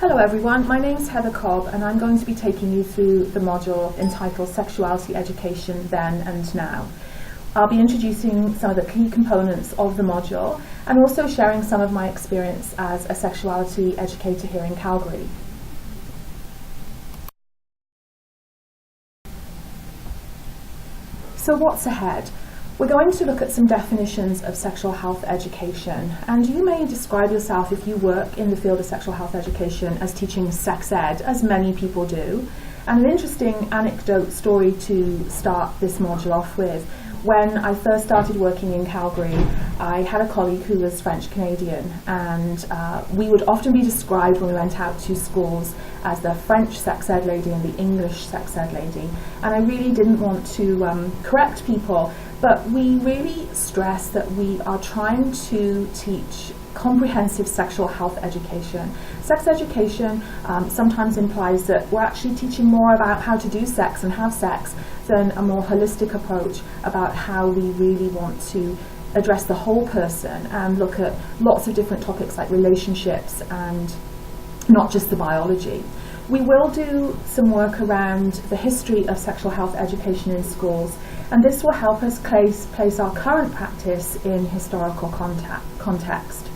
Hello everyone, my name's Heather Cobb and I'm going to be taking you through the module entitled Sexuality Education Then and Now. I'll be introducing some of the key components of the module and also sharing some of my experience as a sexuality educator here in Calgary. So what's ahead? We're going to look at some definitions of sexual health education, and you may describe yourself, if you work in the field of sexual health education, as teaching sex ed, as many people do. And an interesting anecdote story to start this module off with. When I first started working in Calgary, I had a colleague who was French-Canadian, and we would often be described when we went out to schools as the French sex ed lady and the English sex ed lady. And I really didn't want to correct people, but we really stress that we are trying to teach comprehensive sexual health education. Sex education sometimes implies that we're actually teaching more about how to do sex and have sex than a more holistic approach about how we really want to address the whole person and look at lots of different topics like relationships and not just the biology. We will do some work around the history of sexual health education in schools, and this will help us place our current practice in historical context.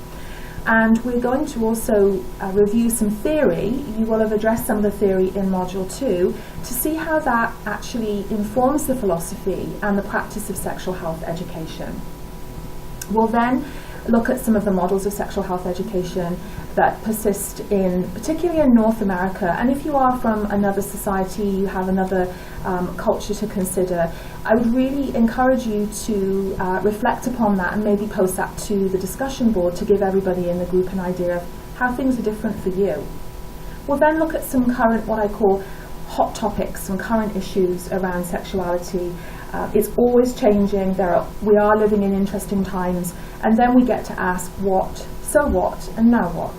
And we're going to also review some theory. You will have addressed some of the theory in Module 2 to see how that actually informs the philosophy and the practice of sexual health education. We'll then look at some of the models of sexual health education that persist particularly in North America. And if you are from another society, you have another culture to consider, I would really encourage you to reflect upon that and maybe post that to the discussion board to give everybody in the group an idea of how things are different for you. We'll then look at some current, what I call hot topics, some current issues around sexuality. It's always changing, we are living in interesting times, and then we get to ask what, so what, and now what?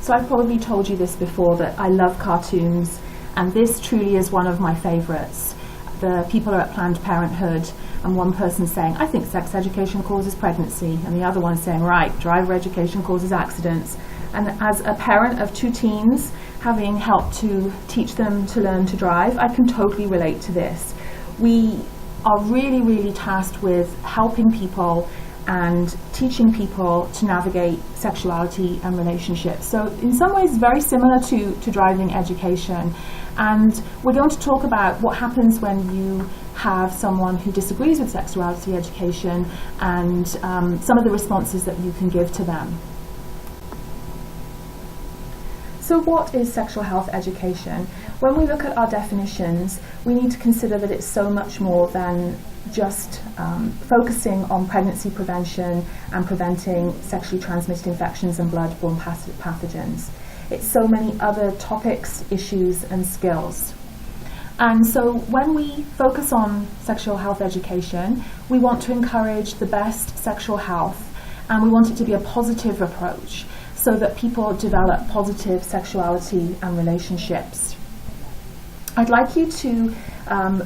So I've probably told you this before, that I love cartoons, and this truly is one of my favourites. The people are at Planned Parenthood, and one person's saying, I think sex education causes pregnancy, and the other one's saying, right, driver education causes accidents. And as a parent of 2 teens, having helped to teach them to learn to drive, I can totally relate to this. We are really, really tasked with helping people and teaching people to navigate sexuality and relationships. So in some ways very similar to driving education. And we're going to talk about what happens when you have someone who disagrees with sexuality education and some of the responses that you can give to them. So what is sexual health education? When we look at our definitions, we need to consider that it's so much more than just focusing on pregnancy prevention and preventing sexually transmitted infections and blood-borne pathogens. It's so many other topics, issues, and skills. And so when we focus on sexual health education, we want to encourage the best sexual health, and we want it to be a positive approach, so that people develop positive sexuality and relationships. I'd like you to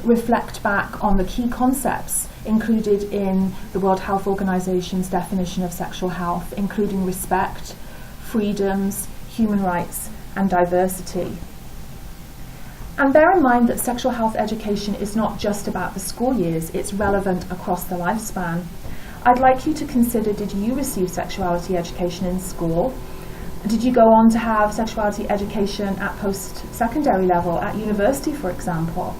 reflect back on the key concepts included in the World Health Organization's definition of sexual health, including respect, freedoms, human rights, and diversity. And bear in mind that sexual health education is not just about the school years, it's relevant across the lifespan. I'd like you to consider, did you receive sexuality education in school? Did you go on to have sexuality education at post-secondary level, at university, for example?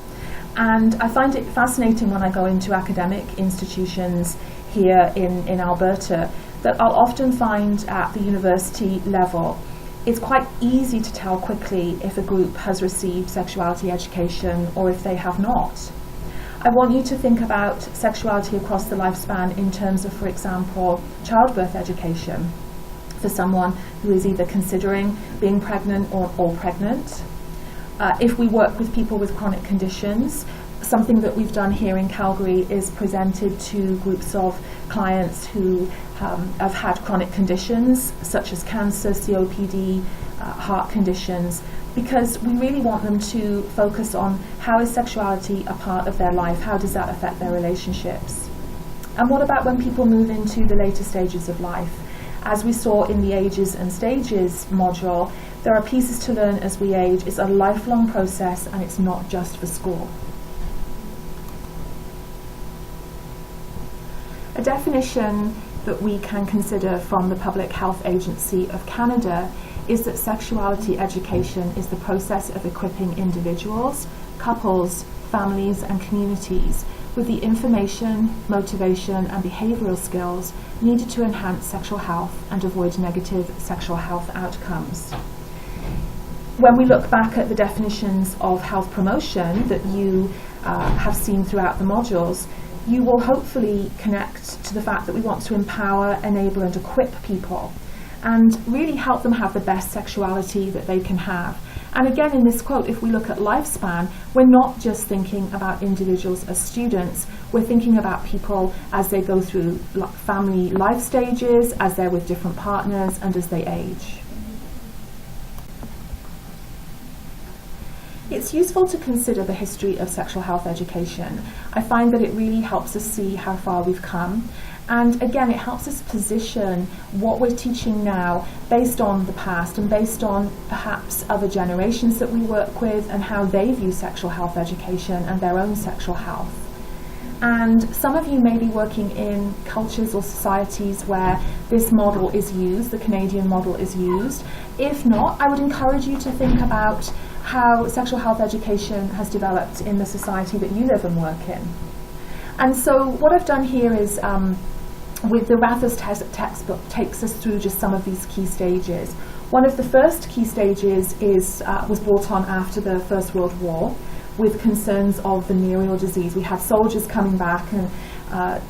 And I find it fascinating when I go into academic institutions here in Alberta that I'll often find at the university level, it's quite easy to tell quickly if a group has received sexuality education or if they have not. I want you to think about sexuality across the lifespan in terms of, for example, childbirth education for someone who is either considering being pregnant or pregnant. If we work with people with chronic conditions, something that we've done here in Calgary is presented to groups of clients who have had chronic conditions such as cancer, COPD, heart conditions, because we really want them to focus on how is sexuality a part of their life, how does that affect their relationships. And what about when people move into the later stages of life? As we saw in the Ages and Stages module, there are pieces to learn as we age. It's a lifelong process, and it's not just for school. A definition that we can consider from the Public Health Agency of Canada is that sexuality education is the process of equipping individuals, couples, families and communities with the information, motivation and behavioural skills needed to enhance sexual health and avoid negative sexual health outcomes. When we look back at the definitions of health promotion that you have seen throughout the modules, you will hopefully connect to the fact that we want to empower, enable and equip people and really help them have the best sexuality that they can have. And again, in this quote, if we look at lifespan, we're not just thinking about individuals as students, we're thinking about people as they go through family life stages, as they're with different partners, and as they age. It's useful to consider the history of sexual health education. I find that it really helps us see how far we've come. And again, it helps us position what we're teaching now based on the past and based on perhaps other generations that we work with and how they view sexual health education and their own sexual health. And some of you may be working in cultures or societies where this model is used, the Canadian model is used. If not, I would encourage you to think about how sexual health education has developed in the society that you live and work in. And so what I've done here is, with the Rathers textbook, takes us through just some of these key stages. One of the first key stages was brought on after the First World War with concerns of venereal disease. We had soldiers coming back and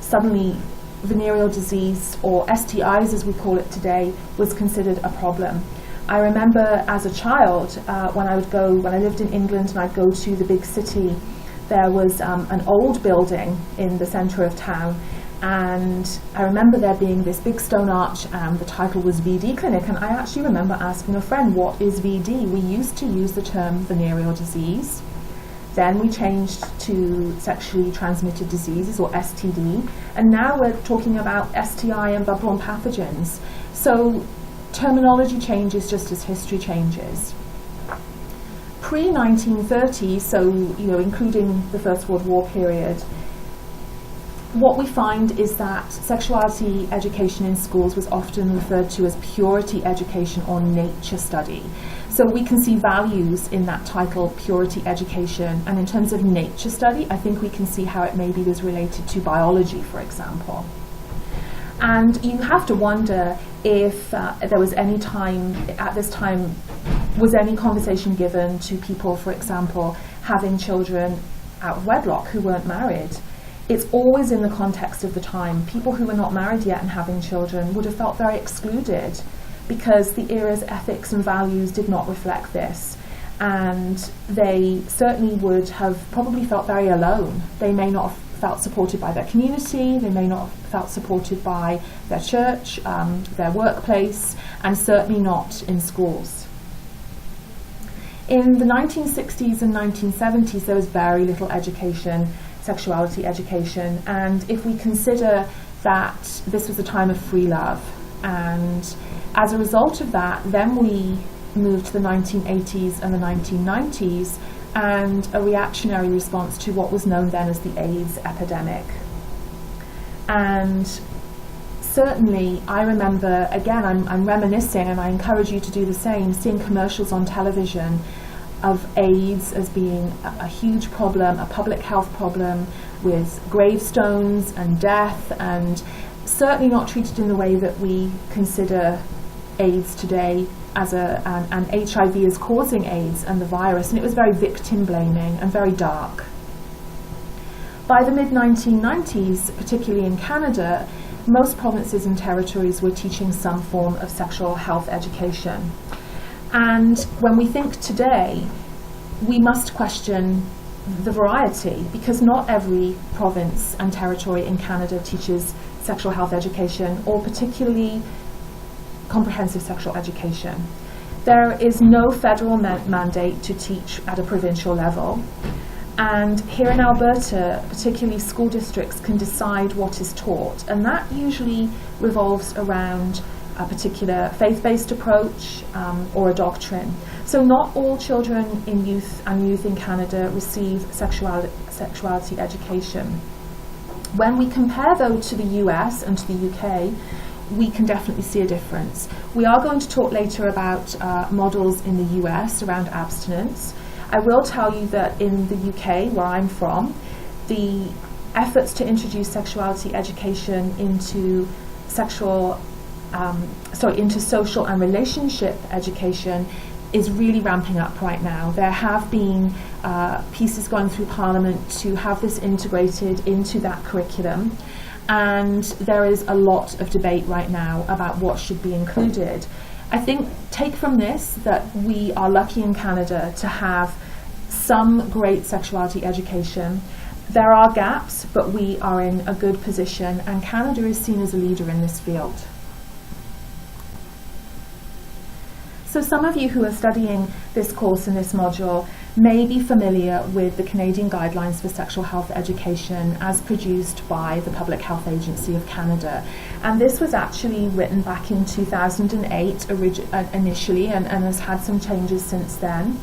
suddenly venereal disease, or STIs as we call it today, was considered a problem. I remember as a child when I lived in England and I'd go to the big city, there was an old building in the centre of town, and I remember there being this big stone arch and the title was VD Clinic, and I actually remember asking a friend, what is VD? We used to use the term venereal disease. Then we changed to sexually transmitted diseases, or STD, and now we're talking about STI and bloodborne pathogens. So terminology changes just as history changes. Pre-1930, so including the First World War period, what we find is that sexuality education in schools was often referred to as purity education or nature study. So we can see values in that title, purity education, and in terms of nature study, I think we can see how it maybe was related to biology, for example. And you have to wonder if there was any time, at this time, was any conversation given to people, for example, having children out of wedlock who weren't married. It's always in the context of the time. People who were not married yet and having children would have felt very excluded because the era's ethics and values did not reflect this. And they certainly would have probably felt very alone. They may not have felt supported by their community, they may not have felt supported by their church, their workplace, and certainly not in schools. In the 1960s and 1970s, there was very little education, sexuality education, and if we consider that this was a time of free love, and as a result of that, then we moved to the 1980s and the 1990s, and a reactionary response to what was known then as the AIDS epidemic. And certainly, I remember, again, I'm reminiscing, and I encourage you to do the same, seeing commercials on television of AIDS as being a huge problem, a public health problem, with gravestones and death, and certainly not treated in the way that we consider AIDS today, as and HIV as causing AIDS and the virus, and it was very victim blaming and very dark. By the mid-1990s, particularly in Canada, most provinces and territories were teaching some form of sexual health education. And when we think today, we must question the variety, because not every province and territory in Canada teaches sexual health education, or particularly comprehensive sexual education. There is no federal mandate to teach at a provincial level, and here in Alberta, particularly school districts can decide what is taught, and that usually revolves around a particular faith-based approach or a doctrine. So not all children in youth in Canada receive sexuality education. When we compare though to the US and to the UK, we can definitely see a difference. We are going to talk later about models in the US around abstinence. I will tell you that in the UK, where I'm from, the efforts to introduce sexuality education into social and relationship education is really ramping up right now. There have been pieces going through Parliament to have this integrated into that curriculum, and there is a lot of debate right now about what should be included. I think take from this that we are lucky in Canada to have some great sexuality education. There are gaps, but we are in a good position, and Canada is seen as a leader in this field. So some of you who are studying this course and this module may be familiar with the Canadian Guidelines for Sexual Health Education as produced by the Public Health Agency of Canada. And this was actually written back in 2008 initially and has had some changes since then.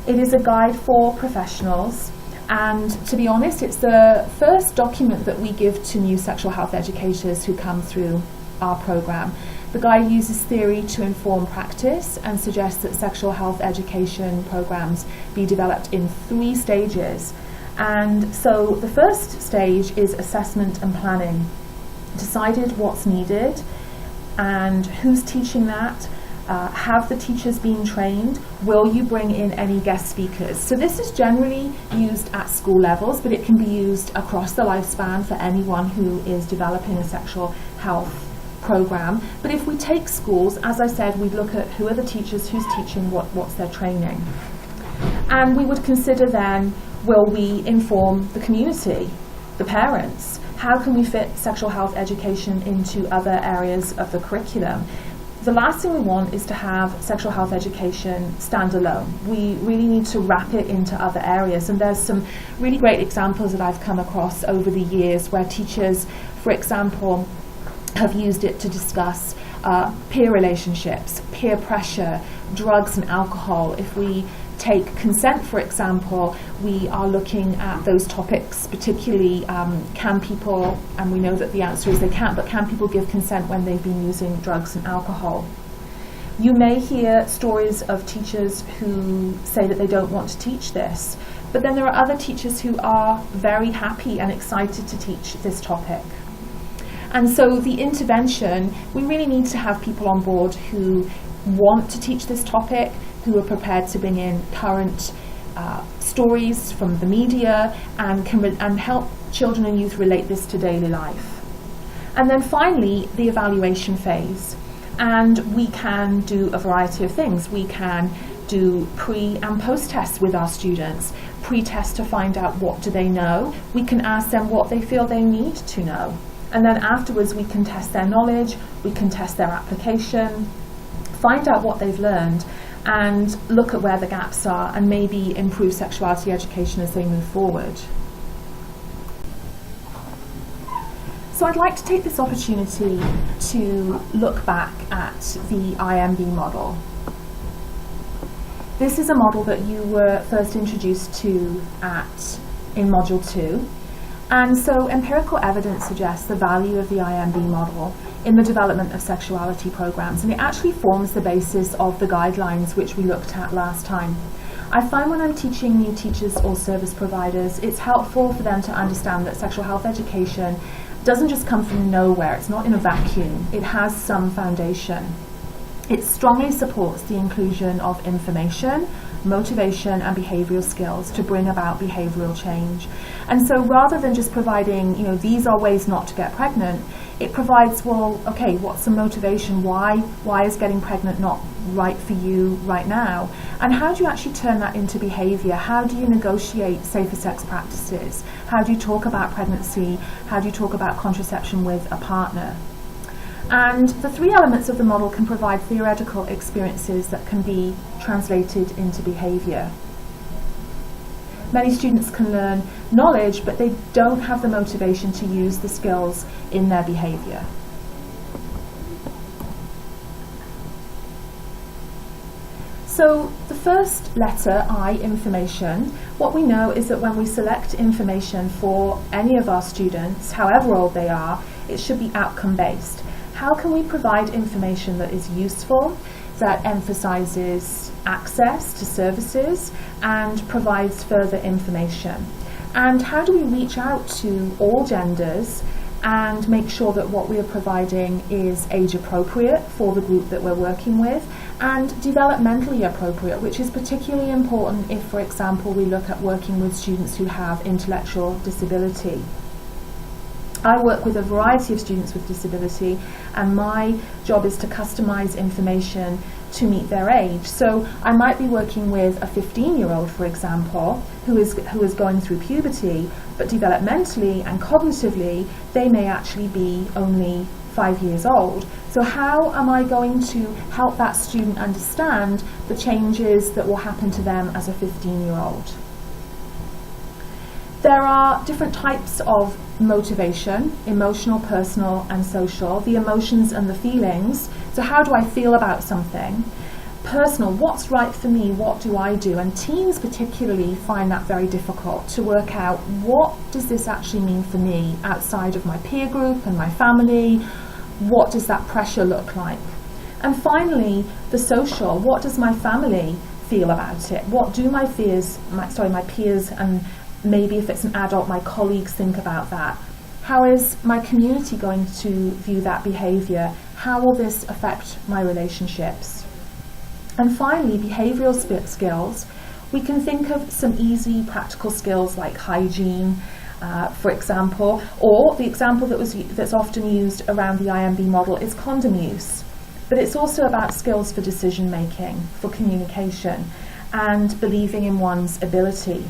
It is a guide for professionals, and to be honest, it's the first document that we give to new sexual health educators who come through our program. The guide uses theory to inform practice and suggests that sexual health education programs be developed in 3 stages. And so the first stage is assessment and planning. Decided what's needed and who's teaching that. Have the teachers been trained? Will you bring in any guest speakers? So this is generally used at school levels, but it can be used across the lifespan for anyone who is developing a sexual health program. But if we take schools, as I said, we'd look at who are the teachers, who's teaching, what's their training. And we would consider then, will we inform the community, the parents? How can we fit sexual health education into other areas of the curriculum? The last thing we want is to have sexual health education stand alone. We really need to wrap it into other areas, and there's some really great examples that I've come across over the years where teachers, for example, have used it to discuss peer relationships, peer pressure, drugs and alcohol. If we take consent, for example, we are looking at those topics, particularly can people, and we know that the answer is they can't, but can people give consent when they've been using drugs and alcohol? You may hear stories of teachers who say that they don't want to teach this, but then there are other teachers who are very happy and excited to teach this topic. And so the intervention, we really need to have people on board who want to teach this topic, who are prepared to bring in current stories from the media and help children and youth relate this to daily life. And then finally, the evaluation phase. And we can do a variety of things. We can do pre and post tests with our students. Pre-test to find out what do they know. We can ask them what they feel they need to know. And then afterwards we can test their knowledge, we can test their application, find out what they've learned, and look at where the gaps are and maybe improve sexuality education as they move forward. So I'd like to take this opportunity to look back at the IMB model. This is a model that you were first introduced to in Module 2. And so empirical evidence suggests the value of the IMB model in the development of sexuality programs, and it actually forms the basis of the guidelines which we looked at last time. I find when I'm teaching new teachers or service providers, it's helpful for them to understand that sexual health education doesn't just come from nowhere, it's not in a vacuum, it has some foundation. It strongly supports the inclusion of information, motivation and behavioural skills to bring about behavioural change. And so rather than just providing, these are ways not to get pregnant, it provides, well, okay, what's the motivation? Why is getting pregnant not right for you right now? And how do you actually turn that into behaviour? How do you negotiate safer sex practices? How do you talk about pregnancy? How do you talk about contraception with a partner? And the 3 elements of the model can provide theoretical experiences that can be translated into behaviour. Many students can learn knowledge, but they don't have the motivation to use the skills in their behaviour. So the first letter, I, information, what we know is that when we select information for any of our students, however old they are, it should be outcome-based. How can we provide information that is useful, that emphasizes access to services and provides further information? And how do we reach out to all genders and make sure that what we are providing is age appropriate for the group that we're working with and developmentally appropriate, which is particularly important if, for example, we look at working with students who have intellectual disability. I work with a variety of students with disability, and my job is to customize information to meet their age. So I might be working with a 15-year-old, for example, who is going through puberty, but developmentally and cognitively, they may actually be only 5 years old. So how am I going to help that student understand the changes that will happen to them as a 15-year-old? There are different types of motivation: emotional, personal, and social. The emotions and the feelings. So how do I feel about something? Personal, what's right for me? What do I do? And teens particularly find that very difficult to work out, what does this actually mean for me outside of my peer group and my family? What does that pressure look like? And finally, the social, what does my family feel about it? What do my peers and maybe if it's an adult, my colleagues think about that? How is my community going to view that behaviour? How will this affect my relationships? And finally, behavioural skills. We can think of some easy practical skills like hygiene, for example, or the example that's often used around the IMB model is condom use. But it's also about skills for decision making, for communication, and believing in one's ability.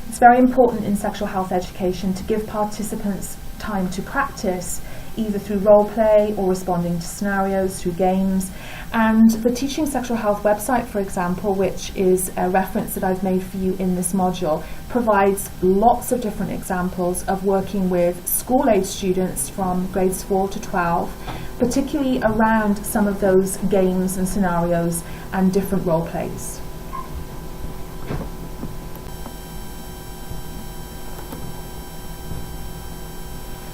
It's very important in sexual health education to give participants time to practice, either through role play or responding to scenarios through games. And the Teaching Sexual Health website, for example, which is a reference that I've made for you in this module, provides lots of different examples of working with school-age students from grades 4 to 12, particularly around some of those games and scenarios and different role plays.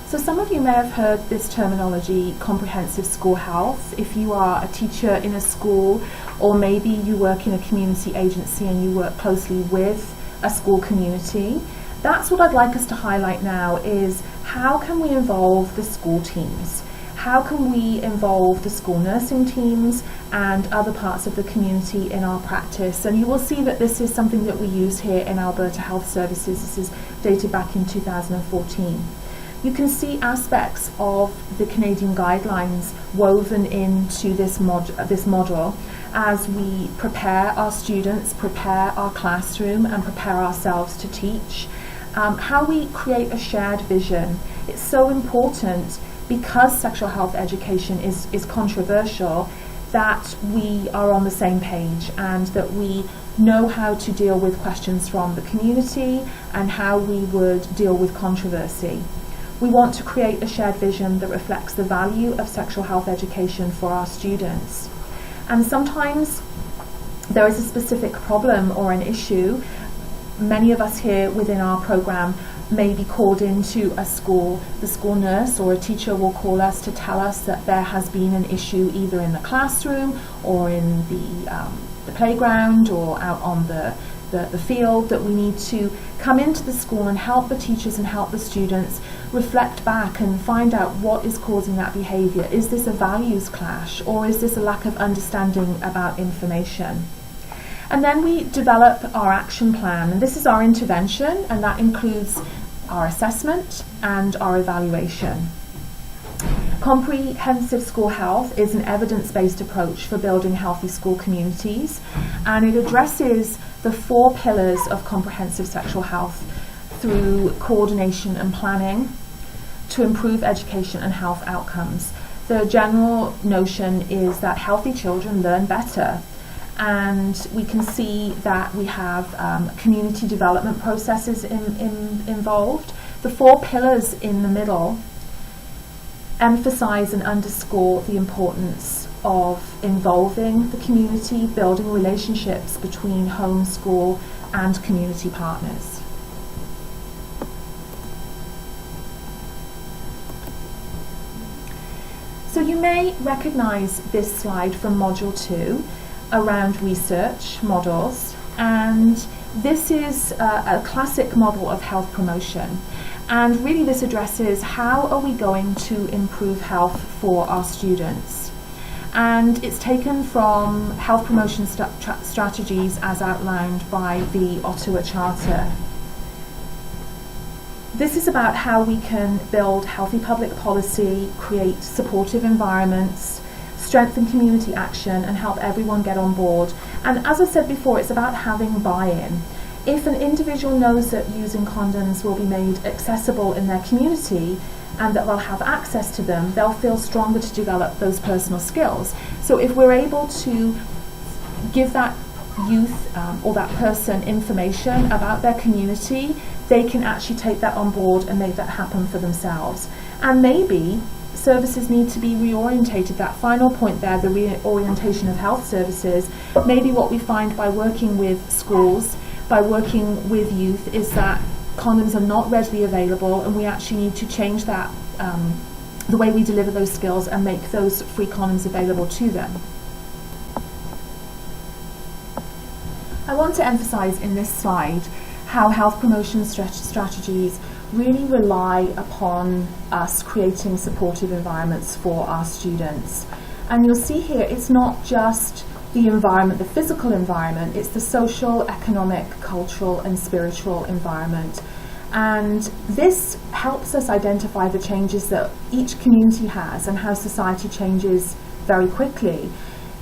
So some of you may have heard this terminology, comprehensive school health. If you are a teacher in a school, or maybe you work in a community agency and you work closely with a school community, that's what I'd like us to highlight now, is how can we involve the school teams? How can we involve the school nursing teams and other parts of the community in our practice? And you will see that this is something that we use here in Alberta Health Services. This is dated back in 2014. You can see aspects of the Canadian guidelines woven into this model as we prepare our students, prepare our classroom, and prepare ourselves to teach. How we create a shared vision. It's so important, because sexual health education is controversial, that we are on the same page and that we know how to deal with questions from the community and how we would deal with controversy. We want to create a shared vision that reflects the value of sexual health education for our students. And sometimes there is a specific problem or an issue. Many of us here within our program may be called into a school. The school nurse or a teacher will call us to tell us that there has been an issue either in the classroom or in the playground or out on the field, that we need to come into the school and help the teachers and help the students reflect back and find out what is causing that behaviour. Is this a values clash, or is this a lack of understanding about information? And then we develop our action plan, and this is our intervention, and that includes our assessment and our evaluation. Comprehensive school health is an evidence-based approach for building healthy school communities, and it addresses the 4 pillars of comprehensive sexual health through coordination and planning to improve education and health outcomes. The general notion is that healthy children learn better, and we can see that we have community development processes involved. The 4 pillars in the middle emphasize and underscore the importance of involving the community, building relationships between home, school, and community partners. So you may recognize this slide from Module 2 around research models, and this is a classic model of health promotion. And really this addresses how are we going to improve health for our students. And it's taken from health promotion strategies as outlined by the Ottawa Charter. This is about how we can build healthy public policy, create supportive environments, strengthen community action, and help everyone get on board. And as I said before, it's about having buy-in. If an individual knows that using condoms will be made accessible in their community and that they'll have access to them, they'll feel stronger to develop those personal skills. So if we're able to give that youth or that person information about their community, they can actually take that on board and make that happen for themselves. And maybe services need to be reorientated. That final point there, the reorientation of health services, maybe what we find by working with schools, by working with youth, is that condoms are not readily available, and we actually need to change that, the way we deliver those skills and make those free condoms available to them. I want to emphasize in this slide how health promotion strategies really rely upon us creating supportive environments for our students. And you'll see here, it's not just the environment, the physical environment, it's the social, economic, cultural, and spiritual environment. And this helps us identify the changes that each community has and how society changes very quickly.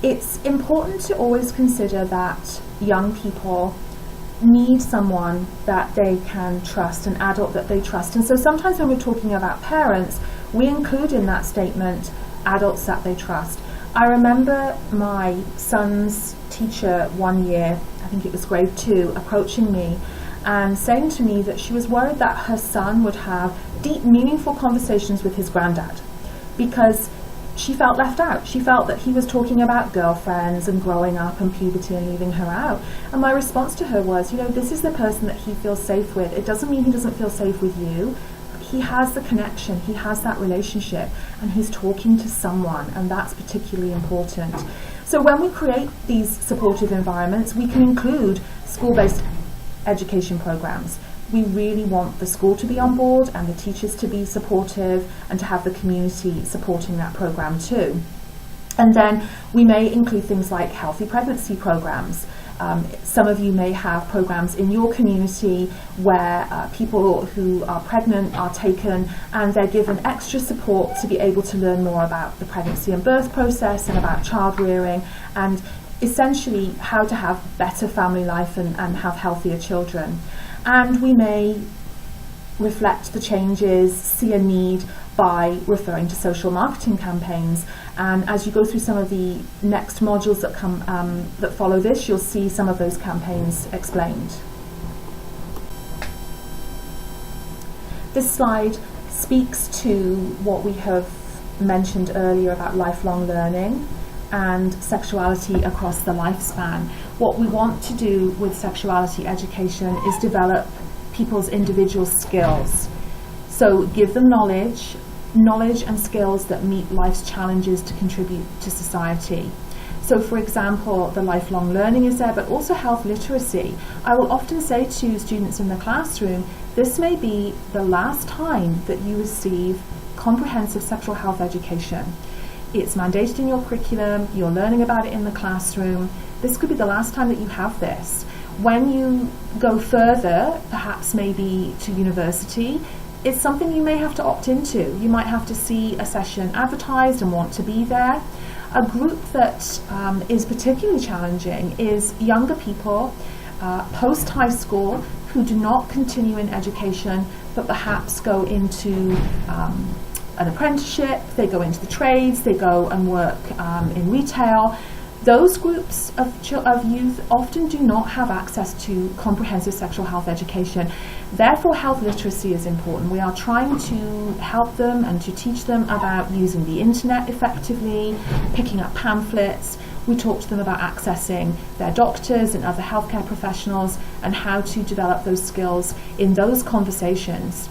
It's important to always consider that young people need someone that they can trust, an adult that they trust. And so sometimes when we're talking about parents, we include in that statement adults that they trust. I remember my son's teacher one year, I think it was grade 2, approaching me and saying to me that she was worried that her son would have deep, meaningful conversations with his granddad because she felt left out. She felt that he was talking about girlfriends and growing up and puberty and leaving her out. And my response to her was, this is the person that he feels safe with. It doesn't mean he doesn't feel safe with you. He has the connection, he has that relationship, and he's talking to someone, and that's particularly important. So when we create these supportive environments, we can include school-based education programs. We really want the school to be on board and the teachers to be supportive and to have the community supporting that program too. And then we may include things like healthy pregnancy programs. Some of you may have programs in your community where people who are pregnant are taken and they're given extra support to be able to learn more about the pregnancy and birth process and about child rearing and essentially how to have better family life and have healthier children. And we may reflect the changes, see a need by referring to social marketing campaigns. And as you go through some of the next modules that come that follow this, you'll see some of those campaigns explained. This slide speaks to what we have mentioned earlier about lifelong learning and sexuality across the lifespan. What we want to do with sexuality education is develop people's individual skills. So give them knowledge and skills that meet life's challenges to contribute to society. So for example, the lifelong learning is there, but also health literacy. I will often say to students in the classroom, this may be the last time that you receive comprehensive sexual health education. It's mandated in your curriculum, you're learning about it in the classroom. This could be the last time that you have this. When you go further, perhaps maybe to university, it's something you may have to opt into. You might have to see a session advertised and want to be there. A group that is particularly challenging is younger people post-high school who do not continue in education but perhaps go into an apprenticeship, they go into the trades, they go and work in retail. Those groups of youth often do not have access to comprehensive sexual health education. Therefore, health literacy is important. We are trying to help them and to teach them about using the internet effectively, picking up pamphlets. We talk to them about accessing their doctors and other healthcare professionals and how to develop those skills in those conversations.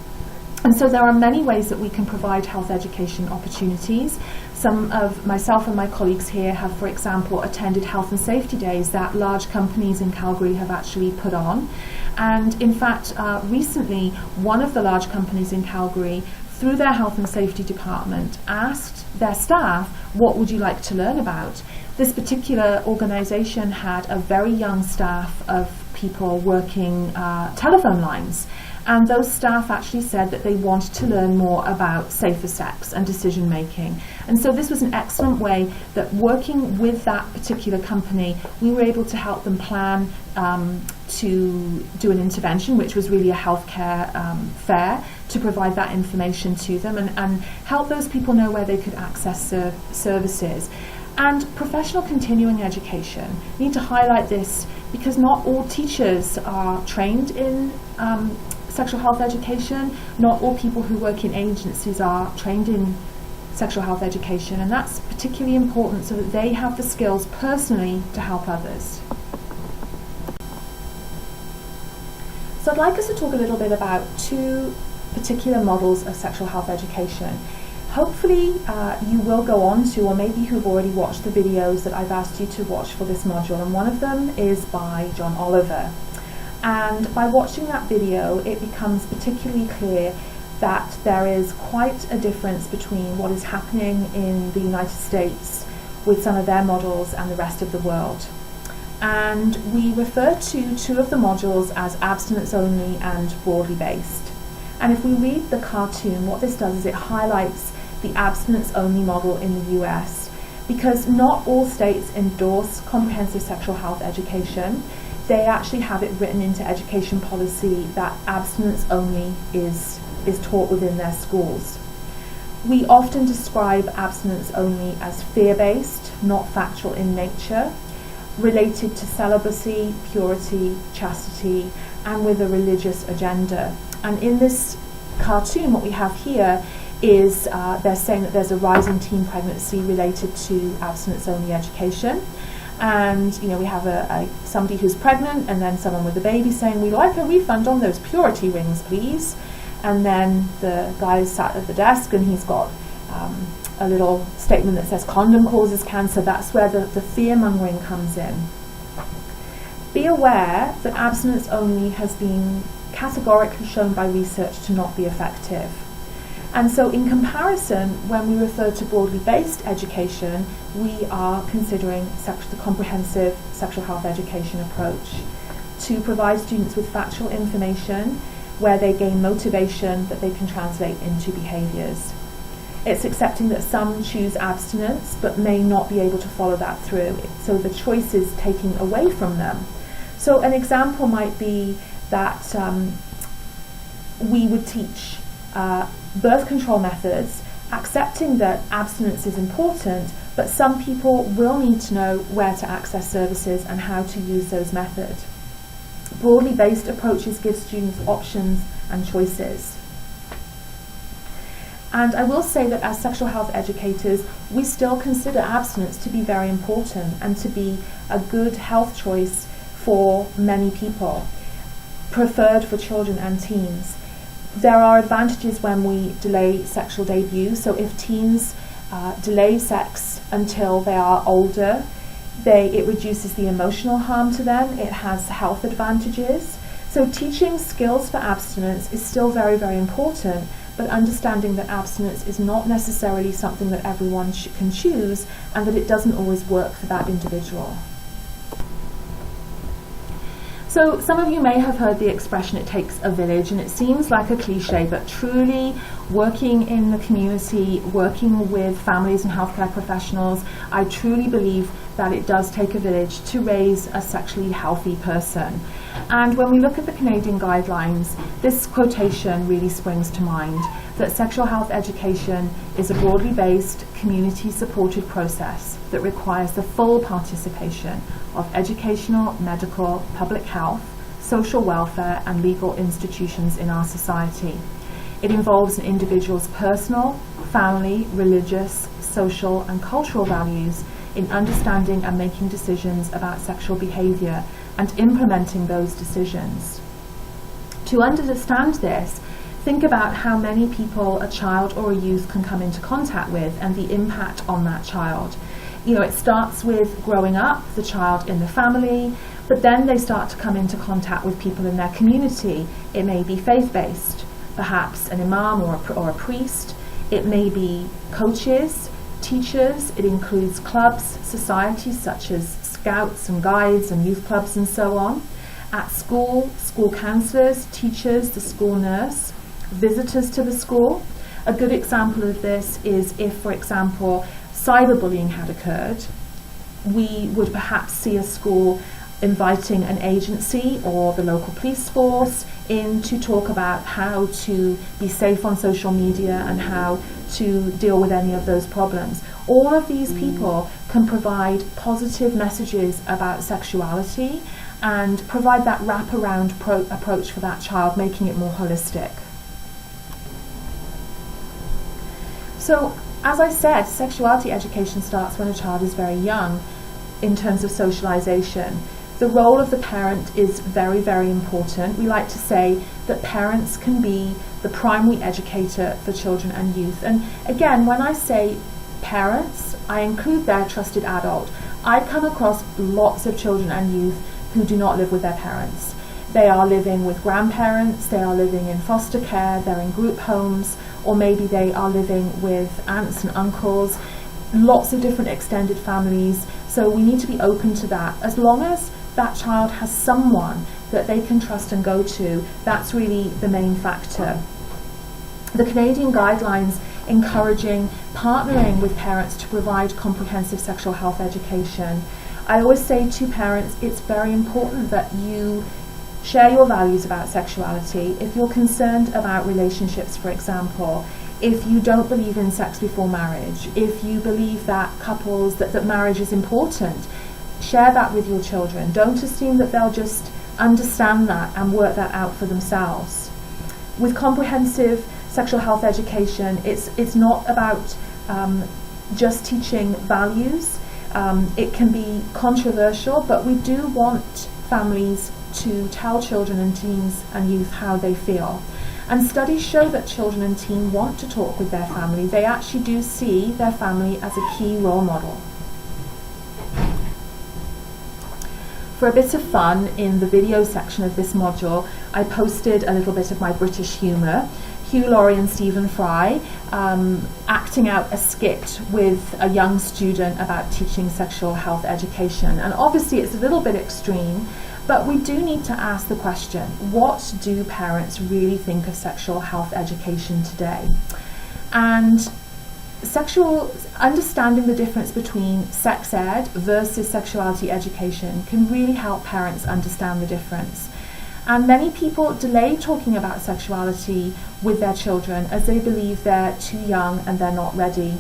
And so there are many ways that we can provide health education opportunities. Some of myself and my colleagues here have, for example, attended health and safety days that large companies in Calgary have actually put on. And in fact, recently, one of the large companies in Calgary, through their health and safety department, asked their staff, what would you like to learn about? This particular organisation had a very young staff of people working telephone lines. And those staff actually said that they wanted to learn more about safer sex and decision making. And so this was an excellent way that, working with that particular company, we were able to help them plan to do an intervention, which was really a healthcare fair, to provide that information to them and help those people know where they could access services. And professional continuing education. We need to highlight this because not all teachers are trained in sexual health education. Not all people who work in agencies are trained in sexual health education, and that's particularly important so that they have the skills personally to help others. So I'd like us to talk a little bit about two particular models of sexual health education. Hopefully you will go on to, or maybe you've already watched the videos that I've asked you to watch for this module, and one of them is by John Oliver. And by watching that video, it becomes particularly clear that there is quite a difference between what is happening in the United States with some of their models and the rest of the world. And we refer to two of the modules as abstinence only and broadly based. And if we read the cartoon, what this does is it highlights the abstinence only model in the US, because not all states endorse comprehensive sexual health education. They actually have it written into education policy that abstinence only is taught within their schools. We often describe abstinence only as fear-based, not factual in nature, related to celibacy, purity, chastity, and with a religious agenda. And in this cartoon, what we have here is they're saying that there's a rise in teen pregnancy related to abstinence only education. And we have somebody who's pregnant, and then someone with a baby saying, we'd like a refund on those purity rings, please. And then the guy is sat at the desk and he's got a little statement that says condom causes cancer. That's where the fear-mongering comes in. Be aware that abstinence only has been categorically shown by research to not be effective. And so in comparison, when we refer to broadly based education, we are considering the comprehensive sexual health education approach to provide students with factual information where they gain motivation that they can translate into behaviours. It's accepting that some choose abstinence but may not be able to follow that through, so the choice is taken away from them. So an example might be that we would teach birth control methods, accepting that abstinence is important, but some people will need to know where to access services and how to use those methods. Broadly based approaches give students options and choices. And I will say that as sexual health educators, we still consider abstinence to be very important and to be a good health choice for many people, preferred for children and teens. There are advantages when we delay sexual debut. So if teens delay sex until they are older, it reduces the emotional harm to them. It has health advantages. So teaching skills for abstinence is still very, very important, but understanding that abstinence is not necessarily something that everyone can choose, and that it doesn't always work for that individual. So some of you may have heard the expression, it takes a village, and it seems like a cliche, but truly working in the community, working with families and healthcare professionals, I truly believe that it does take a village to raise a sexually healthy person. And when we look at the Canadian guidelines, this quotation really springs to mind, that sexual health education is a broadly based, community-supported process that requires the full participation of educational, medical, public health, social welfare and legal institutions in our society. It involves an individual's personal, family, religious, social and cultural values in understanding and making decisions about sexual behaviour and implementing those decisions. To understand this, think about how many people a child or a youth can come into contact with and the impact on that child. You know, it starts with growing up, the child in the family, but then they start to come into contact with people in their community. It may be faith-based, perhaps an imam or a priest. It may be coaches, teachers. It includes clubs, societies such as scouts and guides and youth clubs and so on. At school, school counsellors, teachers, the school nurse, visitors to the school. A good example of this is if, for example, cyberbullying had occurred, we would perhaps see a school inviting an agency or the local police force in to talk about how to be safe on social media and how to deal with any of those problems. All of these people can provide positive messages about sexuality and provide that wraparound approach for that child, making it more holistic. So, as I said, sexuality education starts when a child is very young in terms of socialization. The role of the parent is very, very important. We like to say that parents can be the primary educator for children and youth. And again, when I say parents, I include their trusted adult. I come across lots of children and youth who do not live with their parents. They are living with grandparents, they are living in foster care, they're in group homes, or maybe they are living with aunts and uncles, lots of different extended families. So we need to be open to that. As long as that child has someone that they can trust and go to, that's really the main factor. The Canadian guidelines encouraging partnering with parents to provide comprehensive sexual health education. I always say to parents, it's very important that you share your values about sexuality. If you're concerned about relationships, for example, if you don't believe in sex before marriage, if you believe that couples, that marriage is important, share that with your children. Don't assume that they'll just understand that and work that out for themselves. With comprehensive sexual health education, it's not about just teaching values. It can be controversial, but we do want families to tell children and teens and youth how they feel. And studies show that children and teens want to talk with their family. They actually do see their family as a key role model. For a bit of fun, in the video section of this module, I posted a little bit of my British humour. Hugh Laurie and Stephen Fry acting out a skit with a young student about teaching sexual health education. And obviously it's a little bit extreme, but we do need to ask the question, what do parents really think of sexual health education today? And understanding the difference between sex ed versus sexuality education can really help parents understand the difference. And many people delay talking about sexuality with their children as they believe they're too young and they're not ready.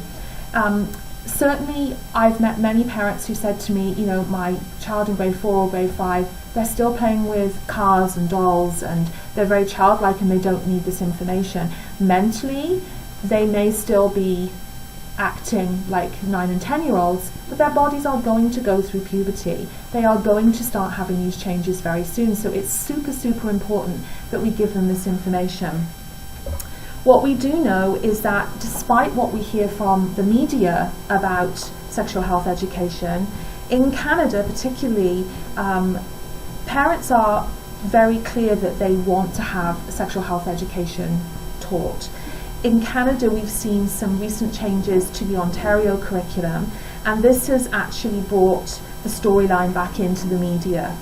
Certainly, I've met many parents who said to me, you know, my child in grade 4 or grade 5, they're still playing with cars and dolls and they're very childlike and they don't need this information. Mentally, they may still be acting like 9 and 10-year-olds, but their bodies are going to go through puberty. They are going to start having these changes very soon, so it's super, super important that we give them this information. What we do know is that despite what we hear from the media about sexual health education, in Canada particularly, parents are very clear that they want to have sexual health education taught. In Canada, we've seen some recent changes to the Ontario curriculum, and this has actually brought the storyline back into the media.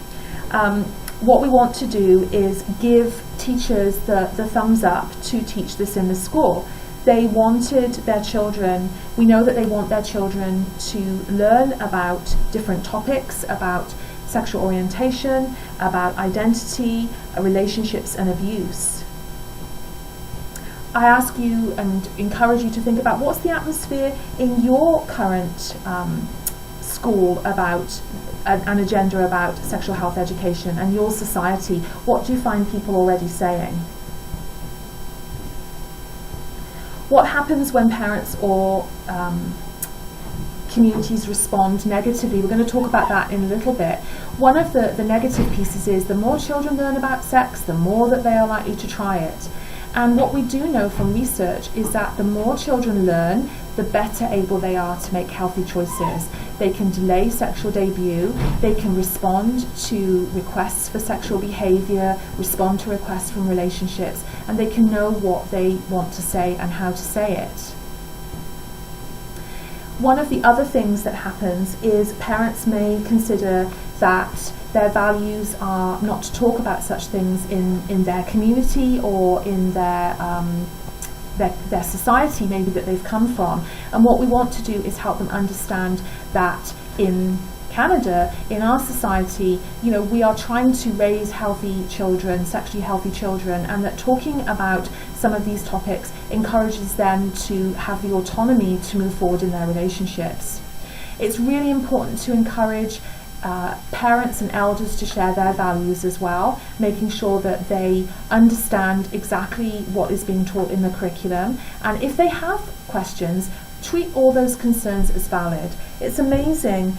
What we want to do is give teachers the thumbs up to teach this in the school. They wanted their children, we know that they want their children to learn about different topics, about sexual orientation, about identity, relationships and abuse. I ask you and encourage you to think about what's the atmosphere in your current school about an agenda about sexual health education, and your society. What do you find people already saying? What happens when parents or communities respond negatively? We're going to talk about that in a little bit. One of the negative pieces is the more children learn about sex, the more that they are likely to try it. And what we do know from research is that the more children learn, the better able they are to make healthy choices. They can delay sexual debut, they can respond to requests for sexual behaviour, respond to requests from relationships, and they can know what they want to say and how to say it. One of the other things that happens is parents may consider that their values are not to talk about such things in their community or in their society maybe that they've come from. And what we want to do is help them understand that in Canada, in our society, we are trying to raise healthy children, sexually healthy children, and that talking about some of these topics encourages them to have the autonomy to move forward in their relationships. It's really important to encourage parents and elders to share their values as well, making sure that they understand exactly what is being taught in the curriculum, and if they have questions, treat all those concerns as valid. It's amazing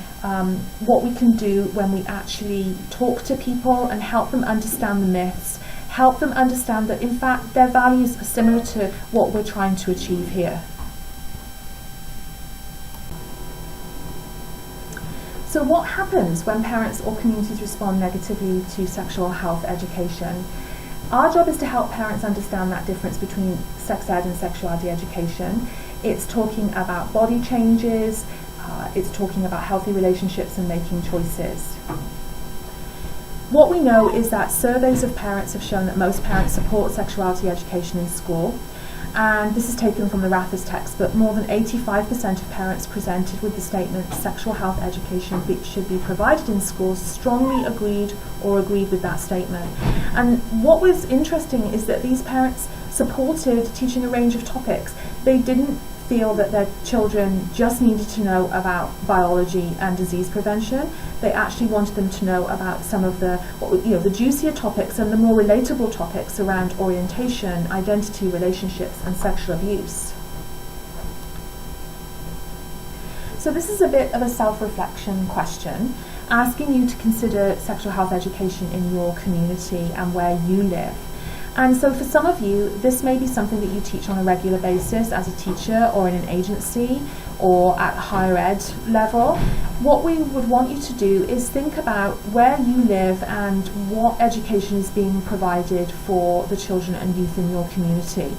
what we can do when we actually talk to people and help them understand the myths, help them understand that in fact their values are similar to what we're trying to achieve here. So what happens when parents or communities respond negatively to sexual health education? Our job is to help parents understand that difference between sex ed and sexuality education. It's talking about body changes, it's talking about healthy relationships and making choices. What we know is that surveys of parents have shown that most parents support sexuality education in school. And this is taken from the Rathers text, but more than 85% of parents presented with the statement sexual health education should be provided in schools strongly agreed with that statement. And what was interesting is that these parents supported teaching a range of topics. They didn't feel that their children just needed to know about biology and disease prevention. They actually wanted them to know about some of the juicier topics and the more relatable topics around orientation, identity, relationships, and sexual abuse. So this is a bit of a self-reflection question, asking you to consider sexual health education in your community and where you live. And so for some of you, this may be something that you teach on a regular basis as a teacher or in an agency or at higher ed level. What we would want you to do is think about where you live and what education is being provided for the children and youth in your community.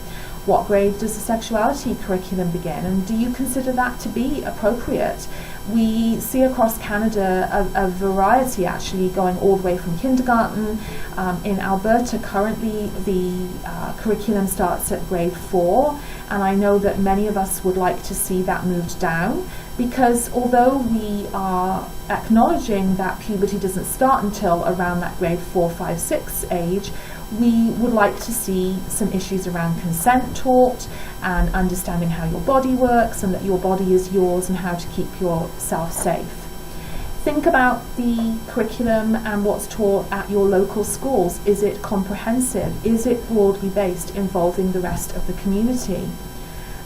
What grade does the sexuality curriculum begin, and do you consider that to be appropriate? We see across Canada a variety actually going all the way from kindergarten. In Alberta currently the curriculum starts at grade 4, and I know that many of us would like to see that moved down, because although we are acknowledging that puberty doesn't start until around that grade 4, 5, 6 age, we would like to see some issues around consent taught and understanding how your body works and that your body is yours and how to keep yourself safe. Think about the curriculum and what's taught at your local schools. Is it comprehensive? Is it broadly based, involving the rest of the community?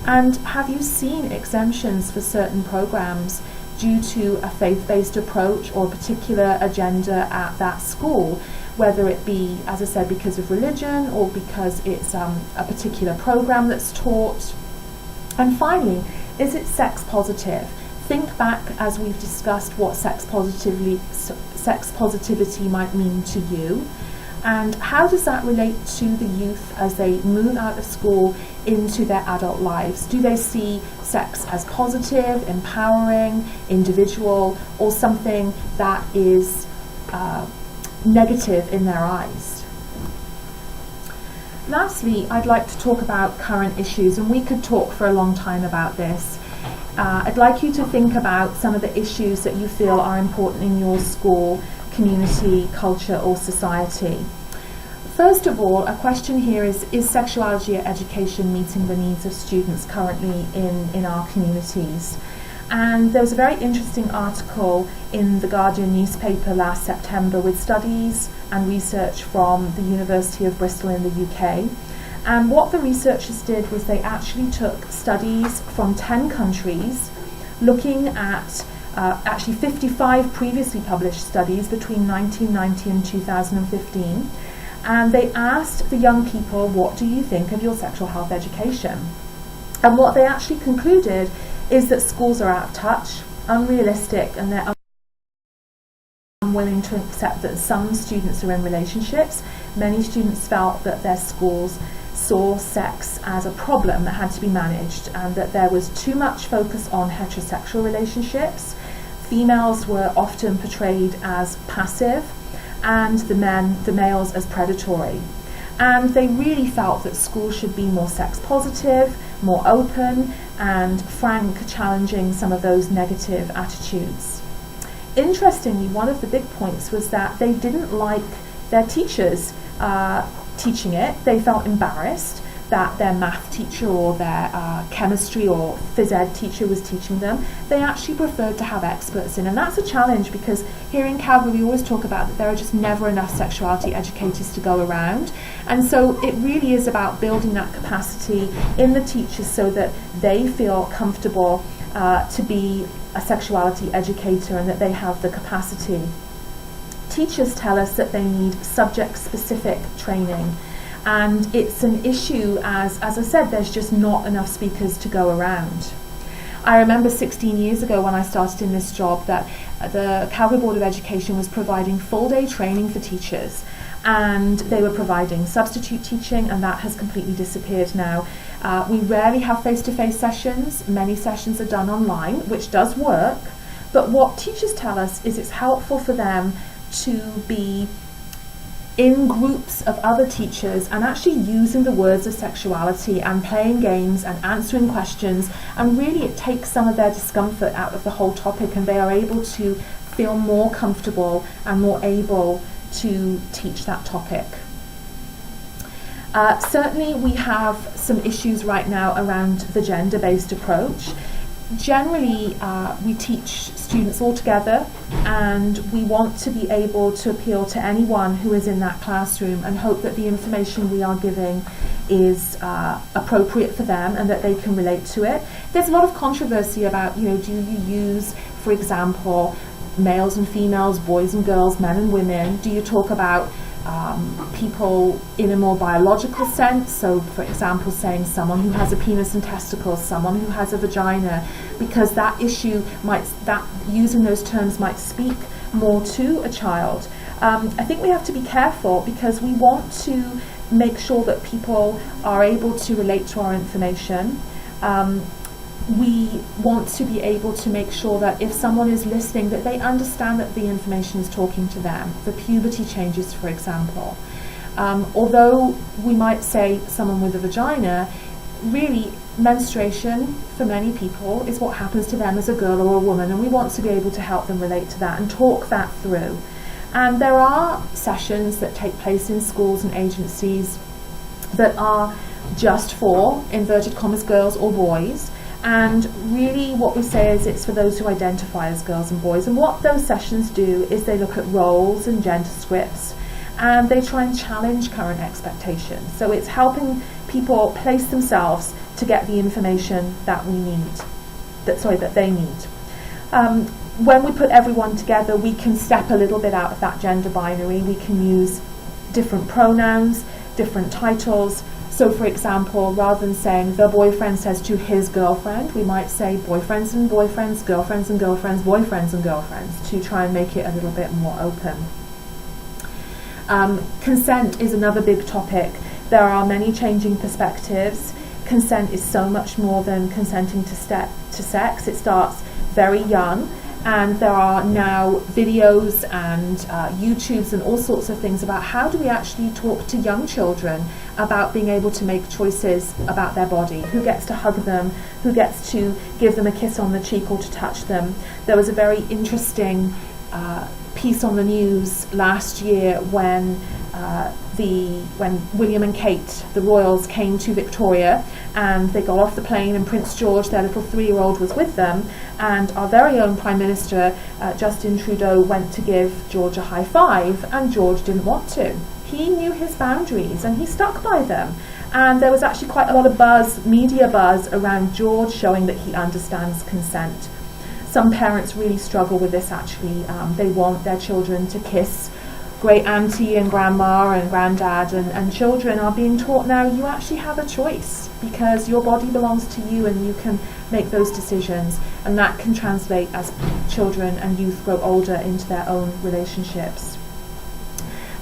And have you seen exemptions for certain programs due to a faith-based approach or a particular agenda at that school, whether it be, as I said, because of religion or because it's a particular program that's taught? And finally, is it sex positive? Think back, as we've discussed, what sex positivity might mean to you, and how does that relate to the youth as they move out of school into their adult lives? Do they see sex as positive, empowering, individual, or something that is negative in their eyes? Lastly, I'd like to talk about current issues, and we could talk for a long time about this. I'd like you to think about some of the issues that you feel are important in your school, community, culture, or society. First of all, a question here is sexuality education meeting the needs of students currently in our communities? And there was a very interesting article in the Guardian newspaper last September with studies and research from the University of Bristol in the UK. And what the researchers did was they actually took studies from 10 countries, looking at actually 55 previously published studies between 1990 and 2015. And they asked the young people, what do you think of your sexual health education? And what they actually concluded is that schools are out of touch, unrealistic, and they're unwilling to accept that some students are in relationships. Many students felt that their schools saw sex as a problem that had to be managed, and that there was too much focus on heterosexual relationships. Females were often portrayed as passive, and the males as predatory. And they really felt that schools should be more sex positive, more open, and frank, challenging some of those negative attitudes. Interestingly, one of the big points was that they didn't like their teachers teaching it. They felt embarrassed that their math teacher or their chemistry or phys ed teacher was teaching them. They actually preferred to have experts in, and that's a challenge because here in Calgary we always talk about that there are just never enough sexuality educators to go around, and so it really is about building that capacity in the teachers so that they feel comfortable to be a sexuality educator and that they have the capacity. Teachers tell us that they need subject-specific training. And it's an issue, as I said, there's just not enough speakers to go around. I remember 16 years ago when I started in this job that the Calgary Board of Education was providing full-day training for teachers, and they were providing substitute teaching, and that has completely disappeared now. We rarely have face-to-face sessions. Many sessions are done online, which does work, but what teachers tell us is it's helpful for them to be in groups of other teachers and actually using the words of sexuality and playing games and answering questions, and really it takes some of their discomfort out of the whole topic, and they are able to feel more comfortable and more able to teach that topic. Certainly we have some issues right now around the gender-based approach. Generally, we teach students all together, and we want to be able to appeal to anyone who is in that classroom and hope that the information we are giving is appropriate for them and that they can relate to it. There's a lot of controversy about, do you use, for example, males and females, boys and girls, men and women? Do you talk about people in a more biological sense, so for example saying someone who has a penis and testicles, someone who has a vagina, because that issue using those terms might speak more to a child. I think we have to be careful because we want to make sure that people are able to relate to our information. We want to be able to make sure that if someone is listening, that they understand that the information is talking to them. The puberty changes, for example. Although we might say someone with a vagina, really menstruation for many people is what happens to them as a girl or a woman, and we want to be able to help them relate to that and talk that through. And there are sessions that take place in schools and agencies that are just for, inverted commas, girls or boys. And really what we say is it's for those who identify as girls and boys. And what those sessions do is they look at roles and gender scripts, and they try and challenge current expectations. So it's helping people place themselves to get the information that they need. When we put everyone together, we can step a little bit out of that gender binary. We can use different pronouns, different titles. So for example, rather than saying the boyfriend says to his girlfriend, we might say boyfriends and boyfriends, girlfriends and girlfriends, boyfriends and girlfriends, to try and make it a little bit more open. Consent is another big topic. There are many changing perspectives. Consent is so much more than consenting to sex. It starts very young, and there are now videos and YouTubes and all sorts of things about how do we actually talk to young children about being able to make choices about their body, who gets to hug them, who gets to give them a kiss on the cheek or to touch them. There was a very interesting piece on the news last year when William and Kate, the royals, came to Victoria, and they got off the plane, and Prince George, their little 3-year-old, was with them, and our very own Prime Minister, Justin Trudeau, went to give George a high five, and George didn't want to. He knew his boundaries and he stuck by them. And there was actually quite a lot of buzz, media buzz, around George showing that he understands consent. Some parents really struggle with this actually. They want their children to kiss great auntie and grandma and granddad, and children are being taught now you actually have a choice because your body belongs to you and you can make those decisions, and that can translate as children and youth grow older into their own relationships.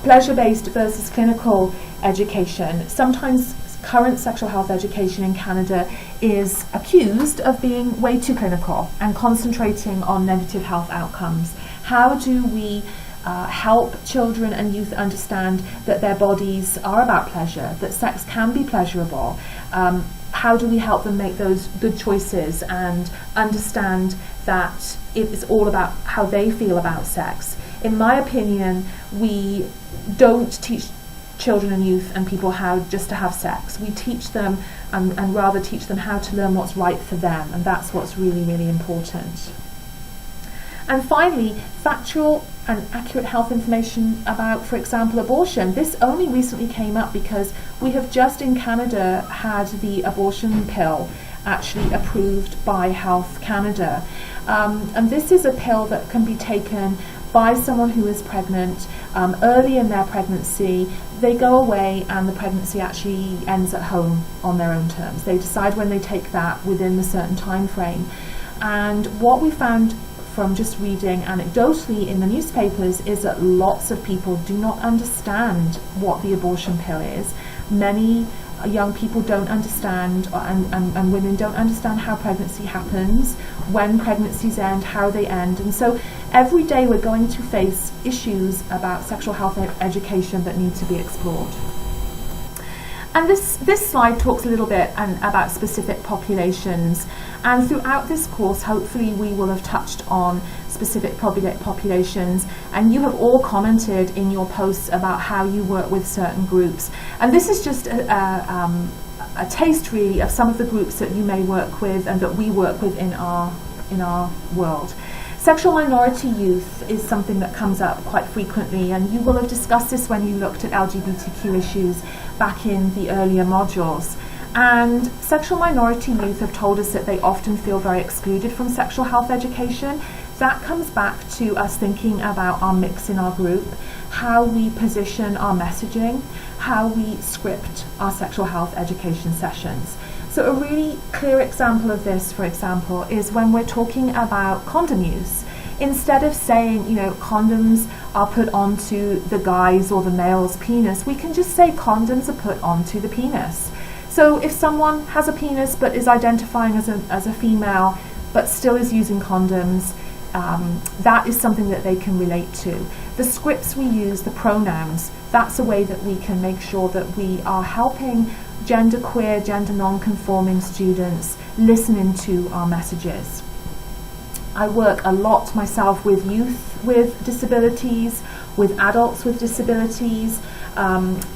Pleasure-based versus clinical education. Sometimes current sexual health education in Canada is accused of being way too clinical and concentrating on negative health outcomes. How do we help children and youth understand that their bodies are about pleasure, that sex can be pleasurable? How do we help them make those good choices and understand that it's all about how they feel about sex? In my opinion, we don't teach children and youth and people how just to have sex. We teach them and rather teach them how to learn what's right for them, and that's what's really, really important. And finally, factual and accurate health information about, for example, abortion. This only recently came up because we have just in Canada had the abortion pill actually approved by Health Canada. And this is a pill that can be taken by someone who is pregnant early in their pregnancy. They go away and the pregnancy actually ends at home on their own terms. They decide when they take that within a certain time frame. And what we found from just reading anecdotally in the newspapers is that lots of people do not understand what the abortion pill is. Many young people don't understand, and women don't understand how pregnancy happens, when pregnancies end, how they end. And so every day we're going to face issues about sexual health education that need to be explored. And this slide talks a little bit about specific populations, and throughout this course hopefully we will have touched on specific populations, and you have all commented in your posts about how you work with certain groups. And this is just a taste really of some of the groups that you may work with and that we work with in our world. Sexual minority youth is something that comes up quite frequently, and you will have discussed this when you looked at LGBTQ issues back in the earlier modules. And sexual minority youth have told us that they often feel very excluded from sexual health education. That comes back to us thinking about our mix in our group, how we position our messaging, how we script our sexual health education sessions. So a really clear example of this, for example, is when we're talking about condom use. Instead of saying, condoms are put onto the guy's or the male's penis, we can just say condoms are put onto the penis. So if someone has a penis but is identifying as a female but still is using condoms, that is something that they can relate to. The scripts we use, the pronouns, that's a way that we can make sure that we are helping genderqueer, gender non-conforming students listen into our messages. I work a lot myself with youth with disabilities, with adults with disabilities,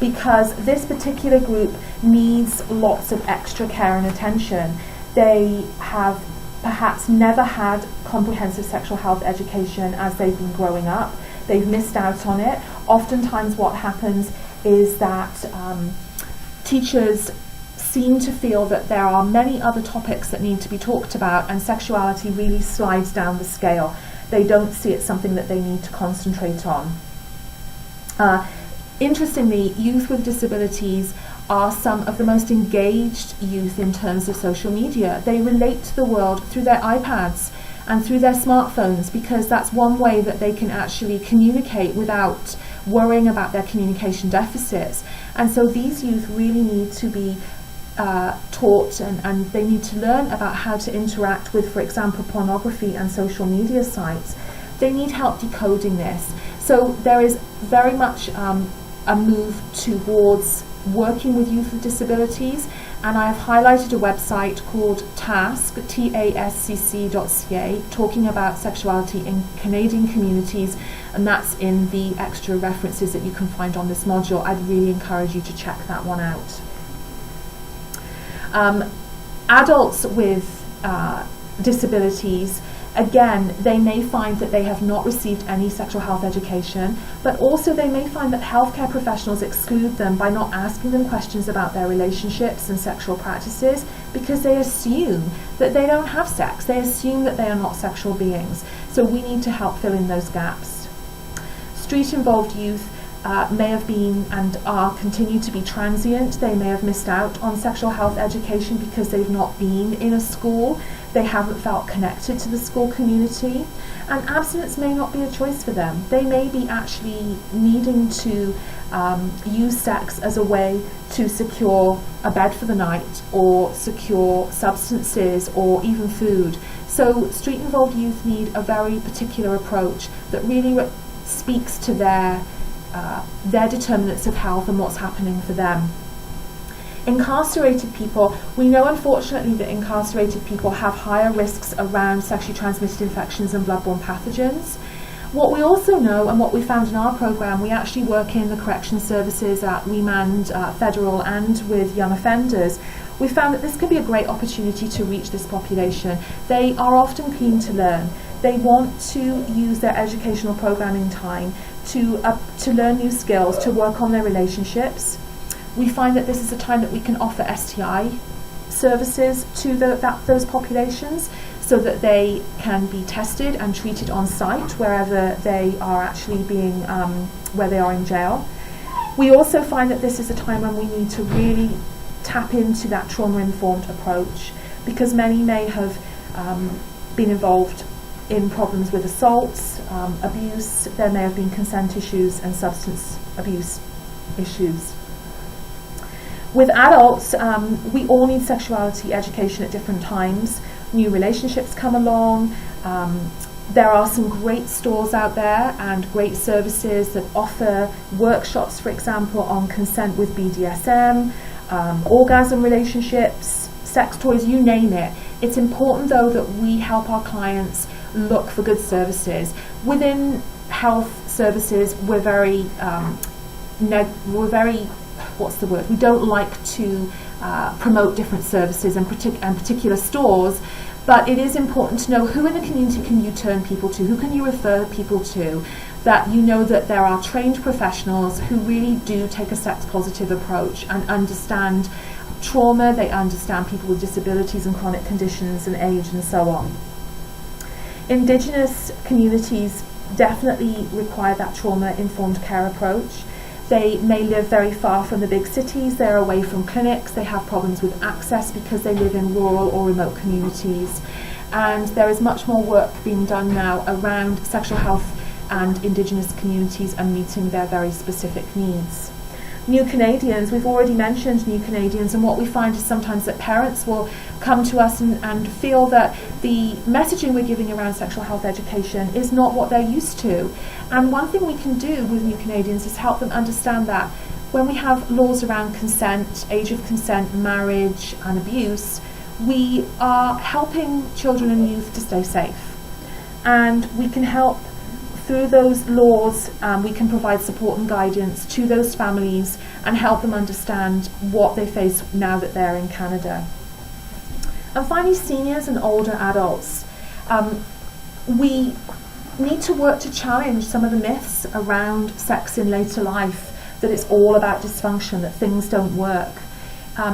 because this particular group needs lots of extra care and attention. They have perhaps never had comprehensive sexual health education as they've been growing up. They've missed out on it. Oftentimes what happens is that teachers seem to feel that there are many other topics that need to be talked about, and sexuality really slides down the scale. They don't see it something that they need to concentrate on. Interestingly, youth with disabilities are some of the most engaged youth in terms of social media. They relate to the world through their iPads and through their smartphones, because that's one way that they can actually communicate without worrying about their communication deficits. And so these youth really need to be taught, and they need to learn about how to interact with, for example, pornography and social media sites. They need help decoding this. So there is very much a move towards working with youth with disabilities, and I have highlighted a website called tasc.ca, talking about sexuality in Canadian communities, and that's in the extra references that you can find on this module. I'd really encourage you to check that one out. Adults with disabilities, again, they may find that they have not received any sexual health education, but also they may find that healthcare professionals exclude them by not asking them questions about their relationships and sexual practices, because they assume that they don't have sex. They assume that they are not sexual beings. So we need to help fill in those gaps. Street-involved youth may have been and are continue to be transient. They may have missed out on sexual health education because they've not been in a school. They haven't felt connected to the school community, and abstinence may not be a choice for them. They may be actually needing to use sex as a way to secure a bed for the night, or secure substances, or even food. So street-involved youth need a very particular approach that really speaks to their determinants of health and what's happening for them. Incarcerated people, we know unfortunately that incarcerated people have higher risks around sexually transmitted infections and bloodborne pathogens. What we also know, and what we found in our programme, we actually work in the correction services at Remand Federal and with young offenders. We found that this could be a great opportunity to reach this population. They are often keen to learn. They want to use their educational programming time to learn new skills, to work on their relationships. We find that this is a time that we can offer STI services to those populations, so that they can be tested and treated on site wherever they are actually being, where they are in jail. We also find that this is a time when we need to really tap into that trauma-informed approach, because many may have been involved in problems with assaults, abuse. There may have been consent issues and substance abuse issues. With adults, we all need sexuality education at different times. New relationships come along. There are some great stores out there and great services that offer workshops, for example, on consent with BDSM, orgasm relationships, sex toys, you name it. It's important, though, that we help our clients look for good services. Within health services, we're very we don't like to promote different services and particular stores, but it is important to know who in the community can you turn people to, who can you refer people to, that you know that there are trained professionals who really do take a sex positive approach and understand trauma. They understand people with disabilities and chronic conditions and age and so on. Indigenous communities definitely require that trauma-informed care approach. They may live very far from the big cities, they're away from clinics, they have problems with access because they live in rural or remote communities. And there is much more work being done now around sexual health and Indigenous communities and meeting their very specific needs. New Canadians, we've already mentioned new Canadians, and what we find is sometimes that parents will come to us and feel that the messaging we're giving around sexual health education is not what they're used to. And one thing we can do with new Canadians is help them understand that when we have laws around consent, age of consent, marriage and abuse, we are helping children and youth to stay safe. And we can help through those laws. We can provide support and guidance to those families and help them understand what they face now that they're in Canada. And finally, seniors and older adults. We need to work to challenge some of the myths around sex in later life, that it's all about dysfunction, that things don't work.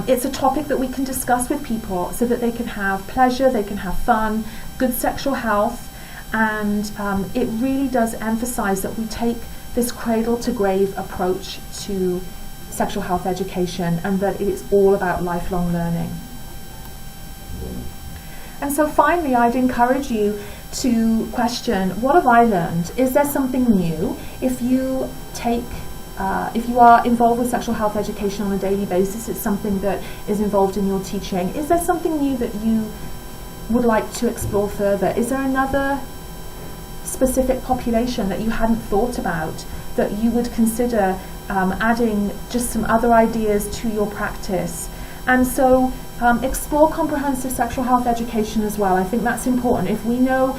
It's a topic that we can discuss with people so that they can have pleasure, they can have fun, good sexual health. And it really does emphasize that we take this cradle-to-grave approach to sexual health education, and that it is all about lifelong learning. And so finally, I'd encourage you to question, what have I learned? Is there something new? If you are involved with sexual health education on a daily basis, it's something that is involved in your teaching. Is there something new that you would like to explore further? Is there another specific population that you hadn't thought about, that you would consider adding just some other ideas to your practice? And so explore comprehensive sexual health education as well. I think that's important. If we know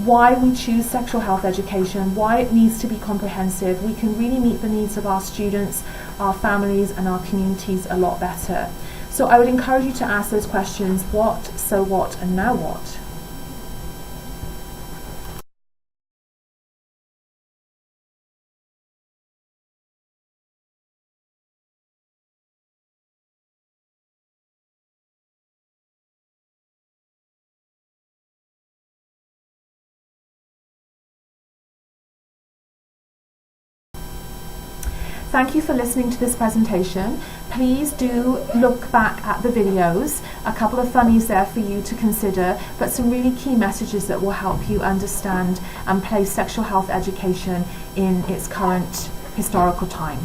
why we choose sexual health education, why it needs to be comprehensive, we can really meet the needs of our students, our families and our communities a lot better. So I would encourage you to ask those questions: what, so what, and now what? Thank you for listening to this presentation. Please do look back at the videos. A couple of funnies there for you to consider, but some really key messages that will help you understand and place sexual health education in its current historical time.